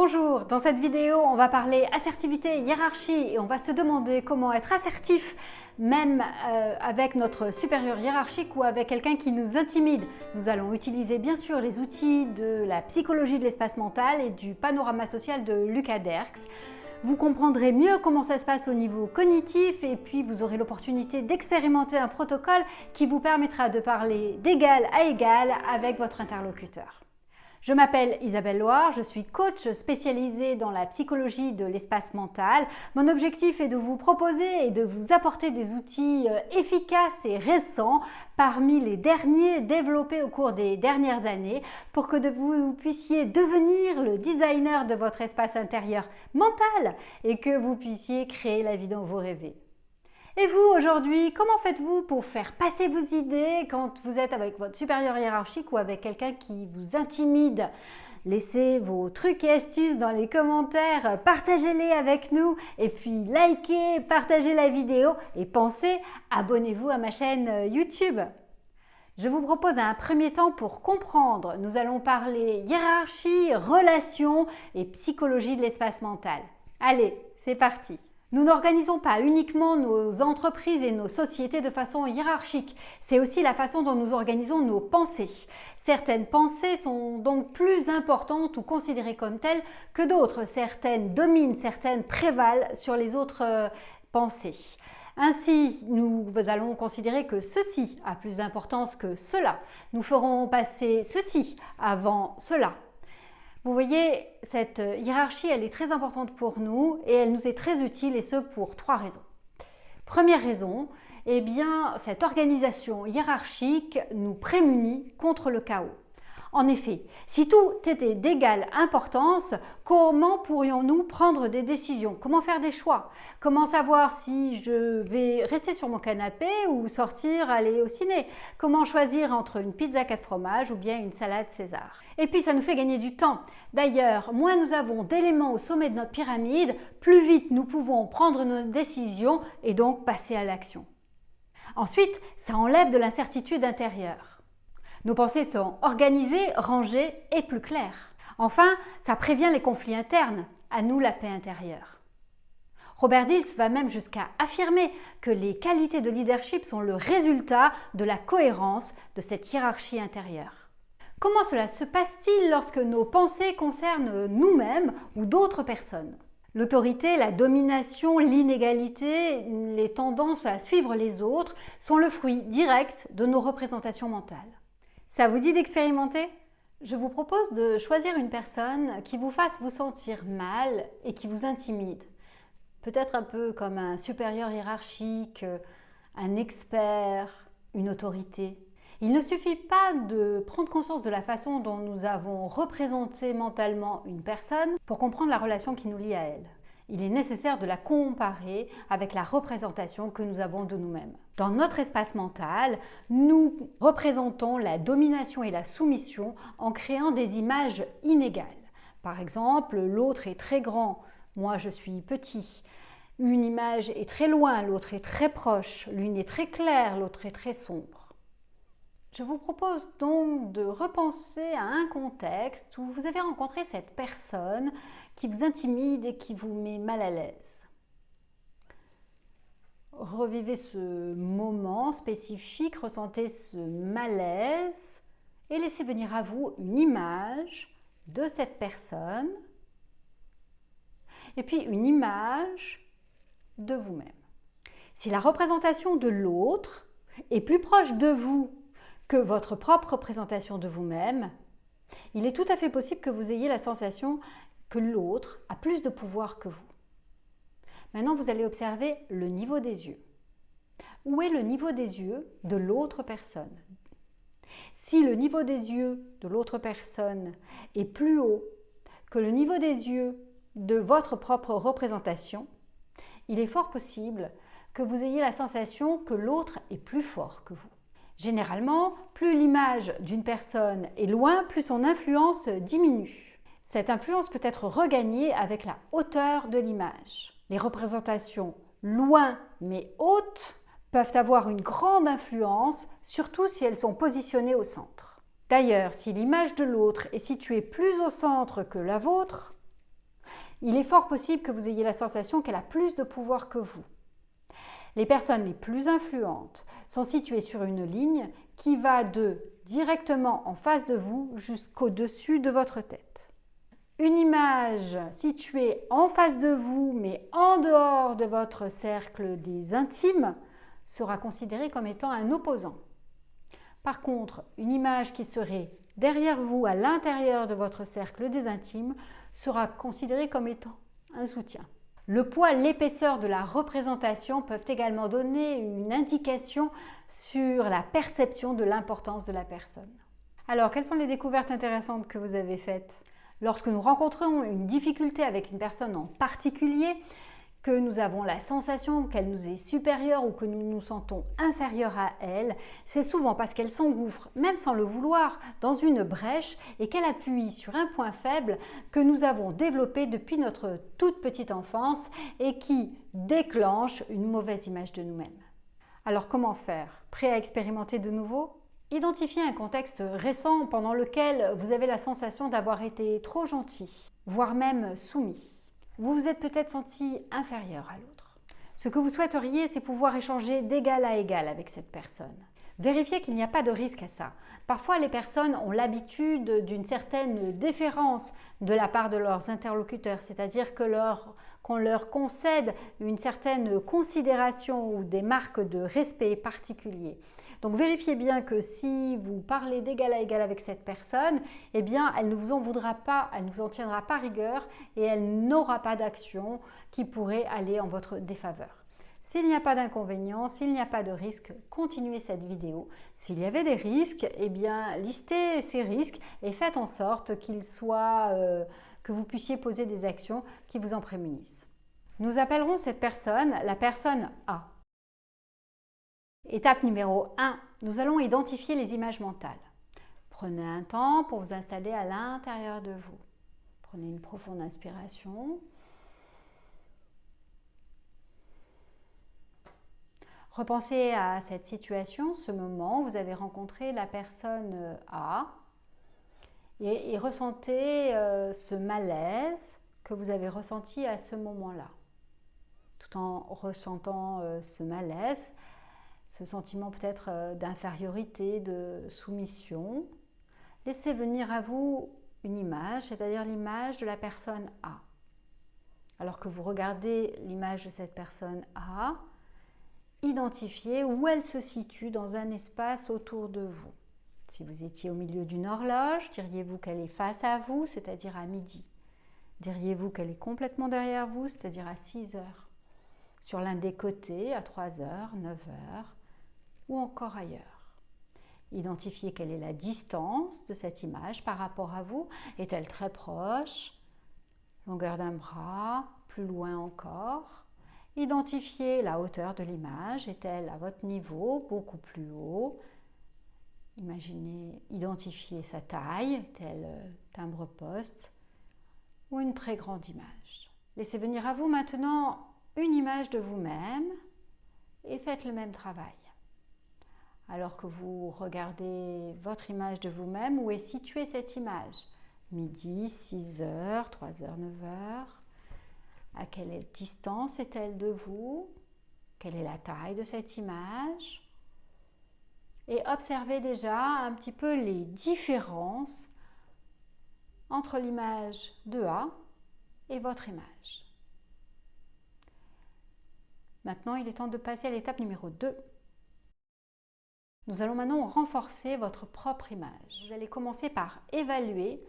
Bonjour, dans cette vidéo on va parler assertivité, hiérarchie et on va se demander comment être assertif même avec notre supérieur hiérarchique ou avec quelqu'un qui nous intimide. Nous allons utiliser bien sûr les outils de la psychologie de l'espace mental et du panorama social de Lucas Derks. Vous comprendrez mieux comment ça se passe au niveau cognitif et puis vous aurez l'opportunité d'expérimenter un protocole qui vous permettra de parler d'égal à égal avec votre interlocuteur. Je m'appelle Isabelle Loire, je suis coach spécialisée dans la psychologie de l'espace mental. Mon objectif est de vous proposer et de vous apporter des outils efficaces et récents parmi les derniers développés au cours des dernières années pour que vous puissiez devenir le designer de votre espace intérieur mental et que vous puissiez créer la vie dont vous rêvez. Et vous, aujourd'hui, comment faites-vous pour faire passer vos idées quand vous êtes avec votre supérieur hiérarchique ou avec quelqu'un qui vous intimide? Laissez vos trucs et astuces dans les commentaires, partagez-les avec nous et puis likez, partagez la vidéo et pensez, abonnez-vous à ma chaîne YouTube. Je vous propose un premier temps pour comprendre. Nous allons parler hiérarchie, relations et psychologie de l'espace mental. Allez, c'est parti! Nous n'organisons pas uniquement nos entreprises et nos sociétés de façon hiérarchique, c'est aussi la façon dont nous organisons nos pensées. Certaines pensées sont donc plus importantes ou considérées comme telles que d'autres. Certaines dominent, certaines prévalent sur les autres pensées. Ainsi, nous allons considérer que ceci a plus d'importance que cela. Nous ferons passer ceci avant cela. Vous voyez, cette hiérarchie, elle est très importante pour nous et elle nous est très utile et ce pour trois raisons. Première raison, eh bien, cette organisation hiérarchique nous prémunit contre le chaos. En effet, si tout était d'égale importance, comment pourrions-nous prendre des décisions? Comment faire des choix? Comment savoir si je vais rester sur mon canapé ou sortir, aller au ciné? Comment choisir entre une pizza 4 fromages ou bien une salade César? Et puis ça nous fait gagner du temps. D'ailleurs, moins nous avons d'éléments au sommet de notre pyramide, plus vite nous pouvons prendre nos décisions et donc passer à l'action. Ensuite, ça enlève de l'incertitude intérieure. Nos pensées sont organisées, rangées et plus claires. Enfin, ça prévient les conflits internes, à nous la paix intérieure. Robert Dilts va même jusqu'à affirmer que les qualités de leadership sont le résultat de la cohérence de cette hiérarchie intérieure. Comment cela se passe-t-il lorsque nos pensées concernent nous-mêmes ou d'autres personnes? L'autorité, la domination, l'inégalité, les tendances à suivre les autres sont le fruit direct de nos représentations mentales. Ça vous dit d'expérimenter? Je vous propose de choisir une personne qui vous fasse vous sentir mal et qui vous intimide. Peut-être un peu comme un supérieur hiérarchique, un expert, une autorité. Il ne suffit pas de prendre conscience de la façon dont nous avons représenté mentalement une personne pour comprendre la relation qui nous lie à elle. Il est nécessaire de la comparer avec la représentation que nous avons de nous-mêmes. Dans notre espace mental, nous représentons la domination et la soumission en créant des images inégales. Par exemple, l'autre est très grand, moi je suis petit. Une image est très loin, l'autre est très proche. L'une est très claire, l'autre est très sombre. Je vous propose donc de repenser à un contexte où vous avez rencontré cette personne qui vous intimide et qui vous met mal à l'aise. Revivez ce moment spécifique, ressentez ce malaise et laissez venir à vous une image de cette personne et puis une image de vous-même. Si la représentation de l'autre est plus proche de vous que votre propre représentation de vous-même, il est tout à fait possible que vous ayez la sensation que l'autre a plus de pouvoir que vous. Maintenant, vous allez observer le niveau des yeux. Où est le niveau des yeux de l'autre personne? Si le niveau des yeux de l'autre personne est plus haut que le niveau des yeux de votre propre représentation, il est fort possible que vous ayez la sensation que l'autre est plus fort que vous. Généralement, plus l'image d'une personne est loin, plus son influence diminue. Cette influence peut être regagnée avec la hauteur de l'image. Les représentations loin mais hautes peuvent avoir une grande influence, surtout si elles sont positionnées au centre. D'ailleurs, si l'image de l'autre est située plus au centre que la vôtre, il est fort possible que vous ayez la sensation qu'elle a plus de pouvoir que vous. Les personnes les plus influentes sont situées sur une ligne qui va directement en face de vous jusqu'au-dessus de votre tête. Une image située en face de vous mais en dehors de votre cercle des intimes sera considérée comme étant un opposant. Par contre, une image qui serait derrière vous à l'intérieur de votre cercle des intimes sera considérée comme étant un soutien. Le poids, l'épaisseur de la représentation peuvent également donner une indication sur la perception de l'importance de la personne. Alors, quelles sont les découvertes intéressantes que vous avez faites? Lorsque nous rencontrons une difficulté avec une personne en particulier, que nous avons la sensation qu'elle nous est supérieure ou que nous nous sentons inférieurs à elle, c'est souvent parce qu'elle s'engouffre, même sans le vouloir, dans une brèche et qu'elle appuie sur un point faible que nous avons développé depuis notre toute petite enfance et qui déclenche une mauvaise image de nous-mêmes. Alors comment faire? Prêt à expérimenter de nouveau? Identifiez un contexte récent pendant lequel vous avez la sensation d'avoir été trop gentil, voire même soumis. Vous vous êtes peut-être senti inférieur à l'autre. Ce que vous souhaiteriez, c'est pouvoir échanger d'égal à égal avec cette personne. Vérifiez qu'il n'y a pas de risque à ça. Parfois, les personnes ont l'habitude d'une certaine déférence de la part de leurs interlocuteurs, c'est-à-dire qu'on leur concède une certaine considération ou des marques de respect particuliers. Donc vérifiez bien que si vous parlez d'égal à égal avec cette personne, eh bien elle ne vous en voudra pas, elle ne vous en tiendra pas rigueur et elle n'aura pas d'action qui pourrait aller en votre défaveur. S'il n'y a pas d'inconvénient, s'il n'y a pas de risque, continuez cette vidéo. S'il y avait des risques, eh bien listez ces risques et faites en sorte que vous puissiez poser des actions qui vous en prémunissent. Nous appellerons cette personne la personne A. Étape numéro 1, nous allons identifier les images mentales. Prenez un temps pour vous installer à l'intérieur de vous. Prenez une profonde inspiration. Repensez à cette situation, ce moment où vous avez rencontré la personne A et ressentez ce malaise que vous avez ressenti à ce moment-là. Tout en ressentant ce malaise, ce sentiment peut-être d'infériorité, de soumission, laissez venir à vous une image, c'est-à-dire l'image de la personne A. Alors que vous regardez l'image de cette personne A, identifiez où elle se situe dans un espace autour de vous. Si vous étiez au milieu d'une horloge, diriez-vous qu'elle est face à vous, c'est-à-dire à midi? Diriez-vous qu'elle est complètement derrière vous, c'est-à-dire à 6 heures? Sur l'un des côtés, à 3 heures, 9 heures, ou encore ailleurs. Identifiez quelle est la distance de cette image par rapport à vous. Est-elle très proche? Longueur d'un bras? Plus loin encore? Identifiez la hauteur de l'image. Est-elle à votre niveau? Beaucoup plus haut? Identifiez sa taille. Est-elle timbre-poste? Ou une très grande image? Laissez venir à vous maintenant une image de vous-même et faites le même travail. Alors que vous regardez votre image de vous-même, où est située cette image? Midi, 6 heures, 3 heures, 9 heures. À quelle distance est-elle de vous? Quelle est la taille de cette image? Et observez déjà un petit peu les différences entre l'image de A et votre image. Maintenant, il est temps de passer à l'étape numéro 2. Nous allons maintenant renforcer votre propre image. Vous allez commencer par évaluer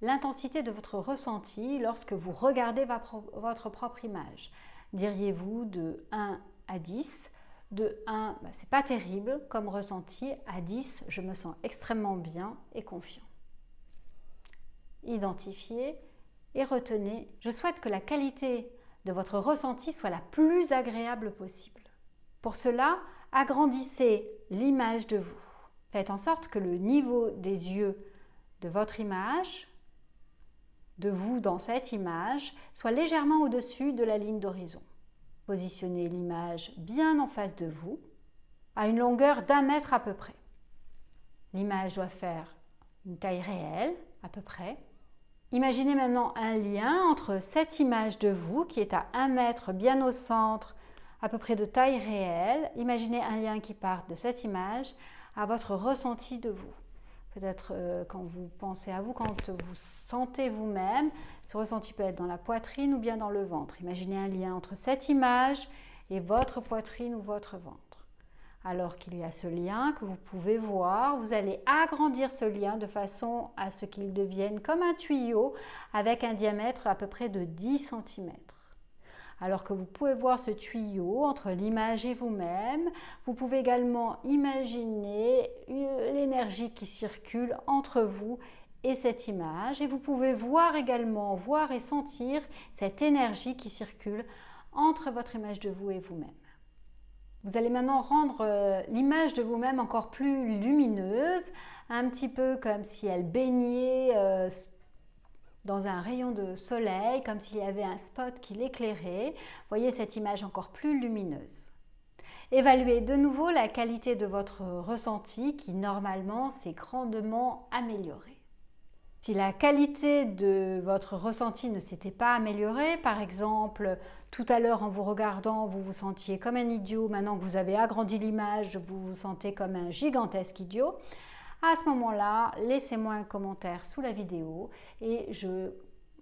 l'intensité de votre ressenti lorsque vous regardez votre propre image. Diriez-vous de 1 à 10? De 1, c'est pas terrible comme ressenti. À 10, je me sens extrêmement bien et confiant. Identifiez et retenez. Je souhaite que la qualité de votre ressenti soit la plus agréable possible. Pour cela, agrandissez l'image de vous. Faites en sorte que le niveau des yeux de votre image, de vous dans cette image, soit légèrement au-dessus de la ligne d'horizon. Positionnez l'image bien en face de vous, à une longueur d'1 mètre à peu près. L'image doit faire une taille réelle, à peu près. Imaginez maintenant un lien entre cette image de vous qui est à 1 mètre bien au centre, à peu près de taille réelle. Imaginez un lien qui part de cette image à votre ressenti de vous. Peut-être quand vous pensez à vous, quand vous sentez vous-même, ce ressenti peut être dans la poitrine ou bien dans le ventre. Imaginez un lien entre cette image et votre poitrine ou votre ventre. Alors qu'il y a ce lien que vous pouvez voir, vous allez agrandir ce lien de façon à ce qu'il devienne comme un tuyau avec un diamètre à peu près de 10 cm. Alors que vous pouvez voir ce tuyau entre l'image et vous-même, vous pouvez également imaginer l'énergie qui circule entre vous et cette image. Et vous pouvez voir et sentir cette énergie qui circule entre votre image de vous et vous-même. Vous allez maintenant rendre l'image de vous-même encore plus lumineuse, un petit peu comme si elle baignait dans un rayon de soleil, comme s'il y avait un spot qui l'éclairait. Voyez cette image encore plus lumineuse. Évaluez de nouveau la qualité de votre ressenti qui normalement s'est grandement améliorée. Si la qualité de votre ressenti ne s'était pas améliorée, par exemple, tout à l'heure en vous regardant, vous vous sentiez comme un idiot, maintenant que vous avez agrandi l'image, vous vous sentez comme un gigantesque idiot, à ce moment-là, laissez-moi un commentaire sous la vidéo et je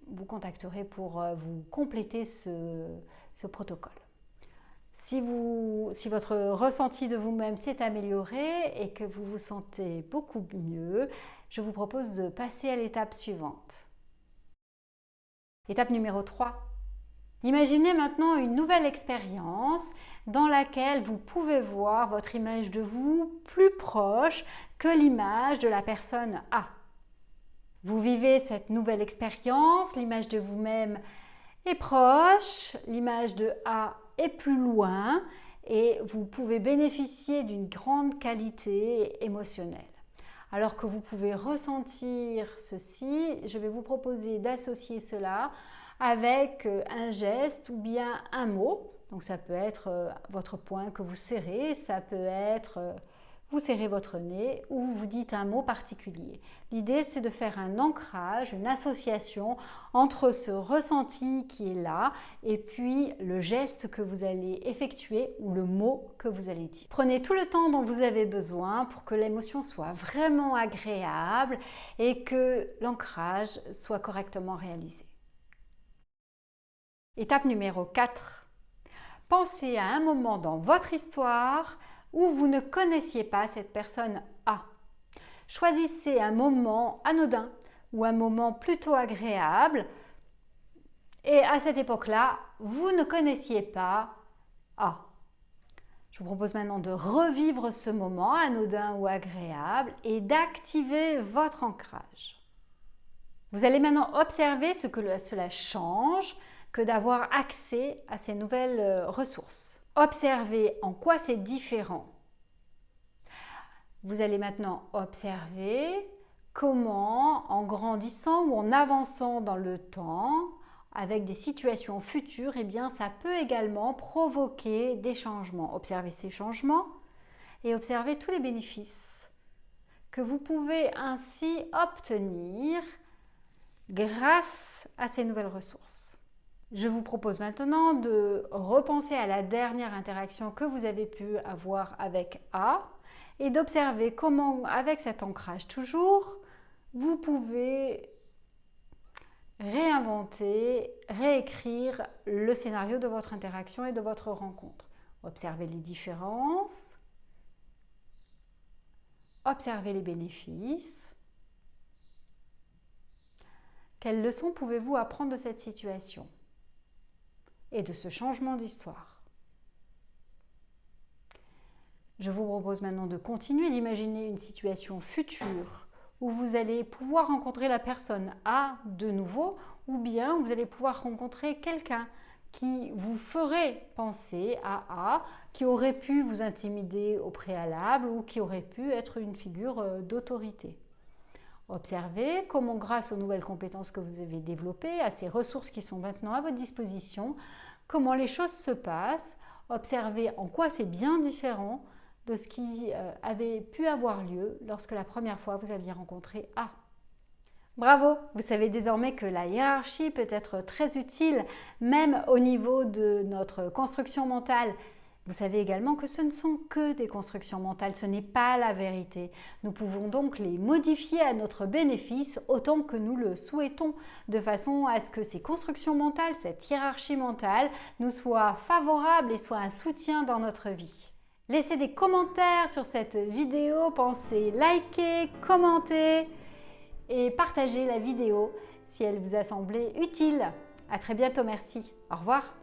vous contacterai pour vous compléter ce protocole. Si votre ressenti de vous-même s'est amélioré et que vous vous sentez beaucoup mieux, je vous propose de passer à l'étape suivante. Étape numéro 3. Imaginez maintenant une nouvelle expérience dans laquelle vous pouvez voir votre image de vous plus proche que l'image de la personne A. Vous vivez cette nouvelle expérience, l'image de vous-même est proche, l'image de A est plus loin et vous pouvez bénéficier d'une grande qualité émotionnelle. Alors que vous pouvez ressentir ceci, je vais vous proposer d'associer cela avec un geste ou bien un mot. Donc ça peut être votre poing que vous serrez, ça peut être vous serrez votre nez ou vous dites un mot particulier. L'idée, c'est de faire un ancrage, une association entre ce ressenti qui est là et puis le geste que vous allez effectuer ou le mot que vous allez dire. Prenez tout le temps dont vous avez besoin pour que l'émotion soit vraiment agréable et que l'ancrage soit correctement réalisé. Étape numéro 4. Pensez à un moment dans votre histoire où vous ne connaissiez pas cette personne A. Choisissez un moment anodin ou un moment plutôt agréable et à cette époque-là, vous ne connaissiez pas A. Je vous propose maintenant de revivre ce moment anodin ou agréable et d'activer votre ancrage. Vous allez maintenant observer ce que cela change que d'avoir accès à ces nouvelles ressources. Observez en quoi c'est différent. Vous allez maintenant observer comment, en grandissant ou en avançant dans le temps, avec des situations futures, eh bien, ça peut également provoquer des changements. Observez ces changements et observez tous les bénéfices que vous pouvez ainsi obtenir grâce à ces nouvelles ressources. Je vous propose maintenant de repenser à la dernière interaction que vous avez pu avoir avec A et d'observer comment, avec cet ancrage toujours, vous pouvez réinventer, réécrire le scénario de votre interaction et de votre rencontre. Observez les différences, observez les bénéfices. Quelles leçons pouvez-vous apprendre de cette situation et de ce changement d'histoire? Je vous propose maintenant de continuer d'imaginer une situation future où vous allez pouvoir rencontrer la personne A de nouveau ou bien vous allez pouvoir rencontrer quelqu'un qui vous ferait penser à A, qui aurait pu vous intimider au préalable ou qui aurait pu être une figure d'autorité. Observez comment, grâce aux nouvelles compétences que vous avez développées, à ces ressources qui sont maintenant à votre disposition, comment les choses se passent. Observez en quoi c'est bien différent de ce qui avait pu avoir lieu lorsque la première fois vous aviez rencontré A. Bravo! Vous savez désormais que la hiérarchie peut être très utile, même au niveau de notre construction mentale. Vous savez également que ce ne sont que des constructions mentales, ce n'est pas la vérité. Nous pouvons donc les modifier à notre bénéfice autant que nous le souhaitons, de façon à ce que ces constructions mentales, cette hiérarchie mentale, nous soient favorables et soient un soutien dans notre vie. Laissez des commentaires sur cette vidéo, pensez liker, commenter et partagez la vidéo si elle vous a semblé utile. À très bientôt, merci. Au revoir.